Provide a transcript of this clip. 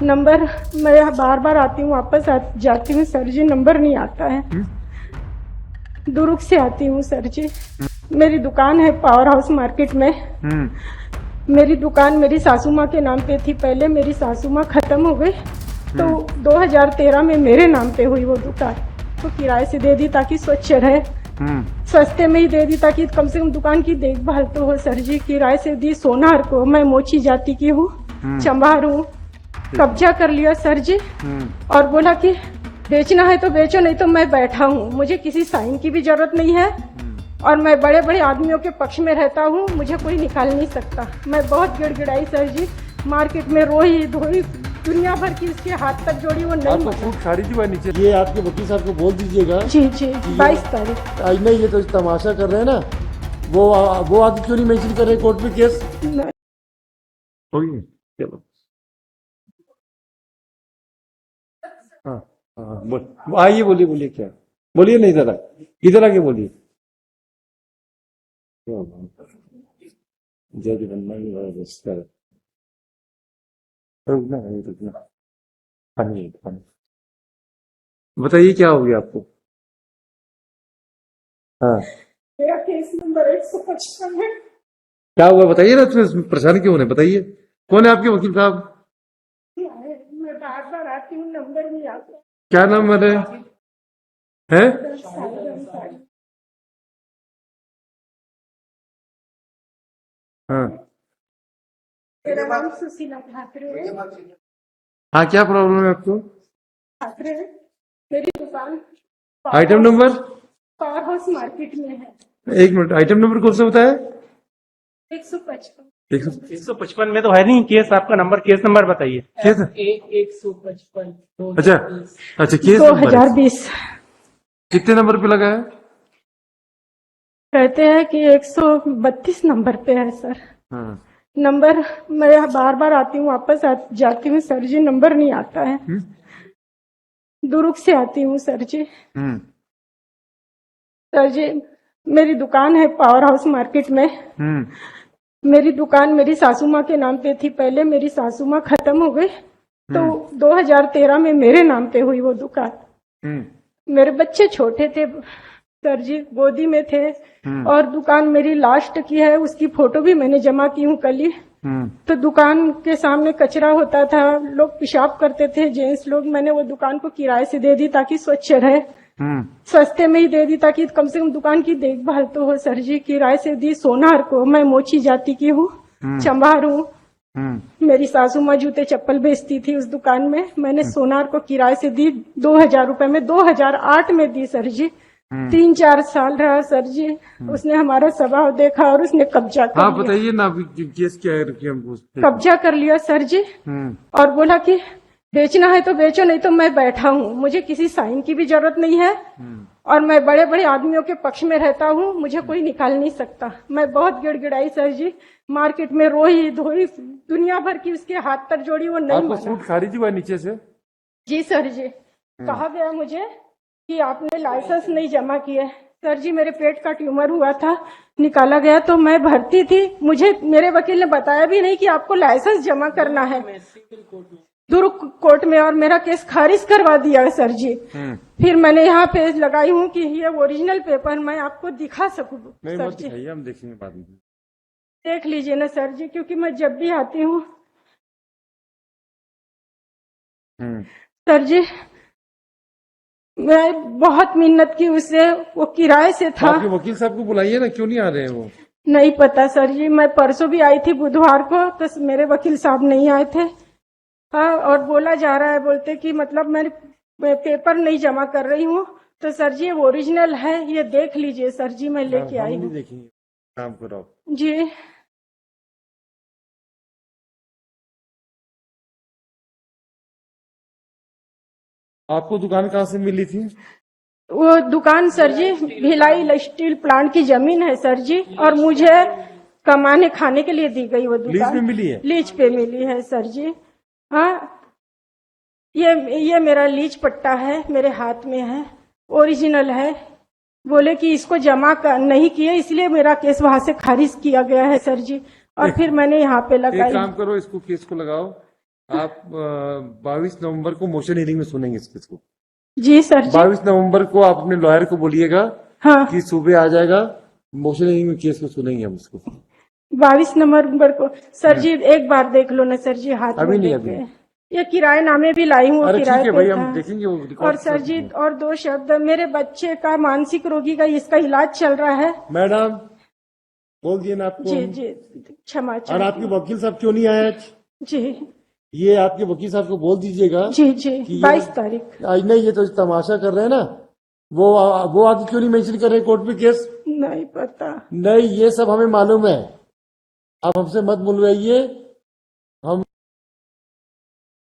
Number मैं बार बार आती हूँ, वापस जाती हूँ सर जी, नंबर नहीं आता है। दुरुक से आती हूँ सर जी। मेरी दुकान है पावर हाउस मार्केट में। मेरी दुकान मेरी सासू माँ के नाम पे थी पहले, मेरी सासू माँ खत्म हो गई तो 2013 में मेरे नाम पे हुई वो दुकान। तो किराए से दे दी ताकि स्वच्छ रहे, सस्ते में ही दे दी ताकि कम से कम दुकान की देखभाल तो हो सर जी। किराए से दी सोनार को, मैं मोची जाति की हूँ, चंबार हूँ। कब्जा कर लिया सर जी और बोला कि बेचना है तो बेचो, नहीं तो मैं बैठा हूँ, मुझे किसी साइन की भी जरूरत नहीं है और मैं बड़े बड़े आदमियों के पक्ष में रहता हूँ, मुझे कोई निकाल नहीं सकता। मैं बहुत गिड़गिड़ाई सर जी, मार्केट में रोई धोई, दुनिया भर की उसके हाथ तक जोड़ी, वो नहीं आपको फूट खारी थी वह नीचे। ये आपके वकील साहब को बोल दीजिएगा। जी जी 22 तारीख। आज नहीं, ये तो तमाशा कर रहे हैं ना। वो आगे क्यों नहीं मेंशन कर रहे कोर्ट में केस हो गई। चलो हाँ हाँ बोल, आइए बोलिए बोलिए क्या बोलिए, नहीं इधर आके बोलिए। जज बनना ही बड़ा रिस्क है। रुकना पानी पानी। बताइए क्या हो गया आपको। हाँ मेरा केस नंबर 155 है। क्या हुआ बताइए ना, तुम्हें परेशान क्यों होने, बताइए कौन है आपके वकील साहब। मैं बार बार आती हूँ, नंबर नहीं आता। क्या नाम है हैं? हाँ मेरा नाम सुशीला ठाकरे है। हाँ, क्या प्रॉब्लम है आपको। ठाकरे है। मेरी दुकान item number power house market में है। 1 मिनट, आइटम नंबर कौन सा बताया। 155। 155 में तो है नहीं केस, आपका नंबर, केस नंबर बताइए। केस 155। अच्छा अच्छा, केस नंबर 2020। कितने नंबर पे लगा है। कहते हैं कि 132 नंबर पे है सर। हाँ नंबर मैं बार बार आती हूँ, वापस जाती हूँ सर जी, नंबर नहीं आता है। दुरुक से आती हूँ सर जी। सर जी मेरी दुकान है पावर हाउस मार्केट में। मेरी दुकान मेरी सासू माँ के नाम पे थी पहले, मेरी सासू माँ खत्म हो गई तो 2013 में मेरे नाम पे हुई वो दुकान। मेरे बच्चे छोटे थे सर जी, गोदी में थे और दुकान मेरी लास्ट की है, उसकी फोटो भी मैंने जमा की हूँ कल ही। तो दुकान के सामने कचरा होता था, लोग पेशाब करते थे जेंट्स लोग, मैंने वो दुकान को किराए से दे दी ताकि स्वच्छ रहे, सस्ते में ही दे दी ताकि कम से कम दुकान की देखभाल तो हो सर जी। किराए से दी सोनार को, मैं मोची जाति की हूँ, चंबार हूँ। मेरी सासू माँ जूते चप्पल बेचती थी उस दुकान में, मैंने सोनार को किराए से दी 2000 रुपए में, 2008 में दी सर जी। 3-4 साल रहा सर जी, उसने हमारा स्वभाव देखा और उसने कब्जा कर हाँ लिया। बताइए ना, अभी केस क्या है कि हमको कब्जा कर लिया सर जी और बोला कि बेचना है तो बेचो, नहीं तो मैं बैठा हूँ, मुझे किसी साइन की भी जरूरत नहीं है और मैं बड़े बड़े आदमियों के पक्ष में रहता हूँ, मुझे कोई निकाल नहीं सकता। मैं बहुत गिड़गिड़ाई सर जी, मार्केट में रोई धोई, दुनिया भर की उसके हाथ तक जोड़ी, वो नहीं आपको माना। फूट खारी थी वह नीचे से। जी सर जी, कहा गया मुझे कि आपने लाइसेंस नहीं जमा किए। सर जी मेरे पेट का ट्यूमर हुआ था, निकाला गया तो मैं भर्ती थी, मुझे मेरे वकील ने बताया भी नहीं कि आपको लाइसेंस जमा करना है दुर्ग कोर्ट में, और मेरा केस खारिज करवा दिया सर जी। फिर मैंने यहाँ पे लगाई हूँ कि ये ओरिजिनल पेपर मैं आपको दिखा सकूँ सर जी, हम देखेंगे बाद में। देख लीजिए ना सर जी, क्योंकि मैं जब भी आती हूँ सर जी, मैं बहुत मिन्नत की उससे, वो किराए से था। आपके वकील साहब को बुलाइए ना, क्यों नहीं आ रहे हैं वो। नहीं पता सर जी, मैं परसों भी आई थी बुधवार को, तो मेरे वकील साहब नहीं आए थे। हाँ, और बोला जा रहा है, बोलते कि मतलब मैं पेपर नहीं जमा कर रही हूँ, तो सर जी ये ओरिजिनल है, ये देख लीजिए सर जी, मैं लेके आई हूँ। देखेंगे काम करो जी आपको दुकान कहाँ से मिली थी। वो दुकान सर जी भिलाई स्टील प्लांट की जमीन है सर जी, और मुझे कमाने खाने के लिए दी गई वो दुकान। लीज पे मिली है। लीज पे मिली है सर जी। हाँ, ये मेरा लीज पट्टा है, मेरे हाथ में है, ओरिजिनल है। बोले कि इसको जमा नहीं किए, इसलिए मेरा केस वहां से खारिज किया गया है सर जी, और फिर मैंने यहाँ पे लगाई। एक काम करो, इसको केस को लगाओ, आप 22 नवंबर को मोशन हियरिंग में सुनेंगे इस केस को। जी सर जी। 22 नवंबर को आप अपने लॉयर को बोलिएगा हाँ, कि सुबह आ जाएगा, मोशन हियरिंग में केस को सुनेंगे हम इसको। 22 नवंबर को। सर जी एक बार देख लो ना सर जी, हाथ अभी में नहीं, देख अभी के। ये किराए नामे भी लाई हूँ, वो अरे ठीक किराए है पे भाई, था। हम देखेंगे वो और रिकॉर्ड। सर जी और 2 शब्द, मेरे बच्चे का मानसिक रोगी का इसका इलाज चल रहा है। मैडम बोल दिए ना आपको। जी जी, क्षमा और चाहती आपके हूँ। वकील साहब क्यों नहीं आए आज? जी ये आपके वकील साहब को बोल दीजिएगा जी जी, कि ये- 22 तारीख। आज नहीं, ये तो तमाशा कर रहे हैं ना। वो आगे क्यों नहीं मेंशन कर रहे कोर्ट में केस? नहीं पता। नहीं, ये सब हमें मालूम है। आप हमसे मत बुलवाइए।